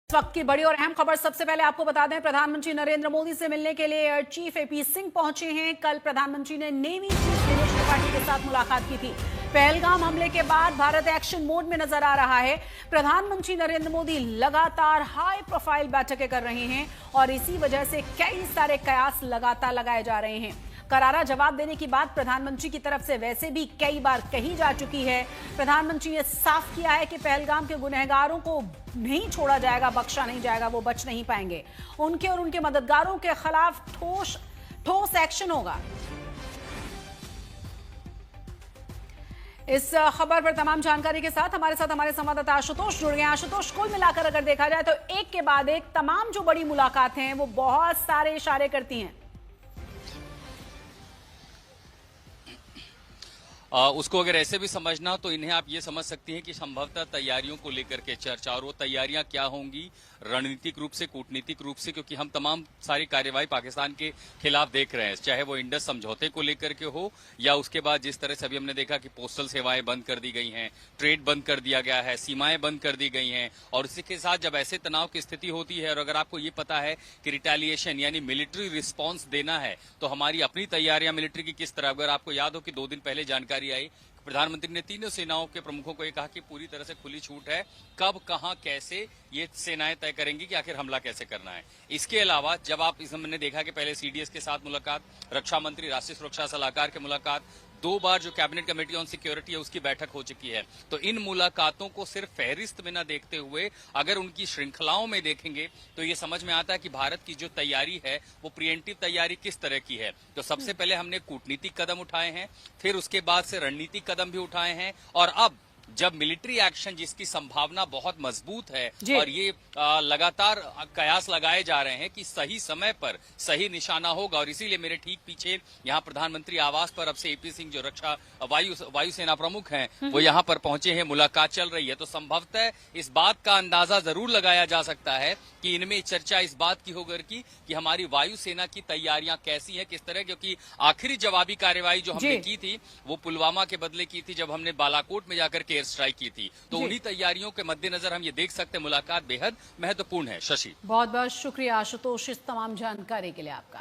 वक्त की बड़ी और अहम खबर सबसे पहले आपको बता दें, प्रधानमंत्री नरेंद्र मोदी से मिलने के लिए एयर चीफ एपी सिंह पहुंचे हैं। कल प्रधानमंत्री ने नेवी चीफ दिनेश त्रिपाठी के साथ मुलाकात की थी। पहलगाम हमले के बाद भारत एक्शन मोड में नजर आ रहा है। प्रधानमंत्री नरेंद्र मोदी लगातार हाई प्रोफाइल बैठकें कर रहे हैं और इसी वजह से कई सारे कयास लगातार लगाए जा रहे हैं। करारा जवाब देने की बात प्रधानमंत्री की तरफ से वैसे भी कई बार कही जा चुकी है। प्रधानमंत्री ने साफ किया है कि पहलगाम के गुनहगारों को नहीं छोड़ा जाएगा, बख्शा नहीं जाएगा, वो बच नहीं पाएंगे। उनके और उनके मददगारों के खिलाफ ठोस एक्शन होगा। इस खबर पर तमाम जानकारी के साथ हमारे संवाददाता आशुतोष जुड़ गए हैं। आशुतोष, कुल मिलाकर अगर देखा जाए तो एक के बाद एक तमाम जो बड़ी मुलाकातें हैं वो बहुत सारे इशारे करती हैं। उसको अगर ऐसे भी समझना तो इन्हें आप ये समझ सकती हैं कि संभवतः तैयारियों को लेकर के चर्चा, और वो तैयारियां क्या होंगी रणनीतिक रूप से, कूटनीतिक रूप से, क्योंकि हम तमाम सारी कार्यवाही पाकिस्तान के खिलाफ देख रहे हैं, चाहे वो इंडस समझौते को लेकर के हो या उसके बाद जिस तरह से अभी हमने देखा कि पोस्टल सेवाएं बंद कर दी गई हैं, ट्रेड बंद कर दिया गया है, सीमाएं बंद कर दी गई हैं। और इसी के साथ जब ऐसे तनाव की स्थिति होती है और अगर आपको ये पता है कि रिटेलिएशन यानी मिलिट्री रिस्पॉन्स देना है, तो हमारी अपनी तैयारियां मिलिट्री की किस तरह, अगर आपको याद हो कि 2 दिन पहले जानकारी आई, प्रधानमंत्री ने तीनों सेनाओं के प्रमुखों को ये कहा कि पूरी तरह से खुली छूट है, कब कहां कैसे ये सेनाएं तय करेंगी कि आखिर हमला कैसे करना है। इसके अलावा जब आप हमने देखा कि पहले सीडीएस के साथ मुलाकात, रक्षा मंत्री, राष्ट्रीय सुरक्षा सलाहकार की मुलाकात, 2 बार जो कैबिनेट कमेटी ऑन सिक्योरिटी है उसकी बैठक हो चुकी है। तो इन मुलाकातों को सिर्फ फहरिस्त में न देखते हुए अगर उनकी श्रृंखलाओं में देखेंगे तो ये समझ में आता है कि भारत की जो तैयारी है वो प्रिएंटिव तैयारी किस तरह की है। तो सबसे पहले हमने कूटनीतिक कदम उठाए हैं, फिर उसके बाद से रणनीतिक कदम भी उठाए हैं, और अब जब मिलिट्री एक्शन जिसकी संभावना बहुत मजबूत है और ये लगातार कयास लगाए जा रहे हैं कि सही समय पर सही निशाना होगा, और इसीलिए मेरे ठीक पीछे यहाँ प्रधानमंत्री आवास पर अब से एपी सिंह जो रक्षा वायुसेना प्रमुख हैं वो यहाँ पर पहुंचे हैं, मुलाकात चल रही है। तो संभवतः इस बात का अंदाजा जरूर लगाया जा सकता है कि इनमें चर्चा इस बात की होगी कि हमारी वायुसेना की तैयारियां कैसी हैं, किस तरह, क्योंकि आखिरी जवाबी कार्यवाही जो हमने की थी वो पुलवामा के बदले की थी, जब हमने बालाकोट में जाकर के एयर स्ट्राइक की थी। तो उन्हीं तैयारियों के मद्देनजर हम ये देख सकते हैं मुलाकात बेहद महत्वपूर्ण है। शशि, बहुत बहुत शुक्रिया आशुतोष इस तमाम जानकारी के लिए आपका।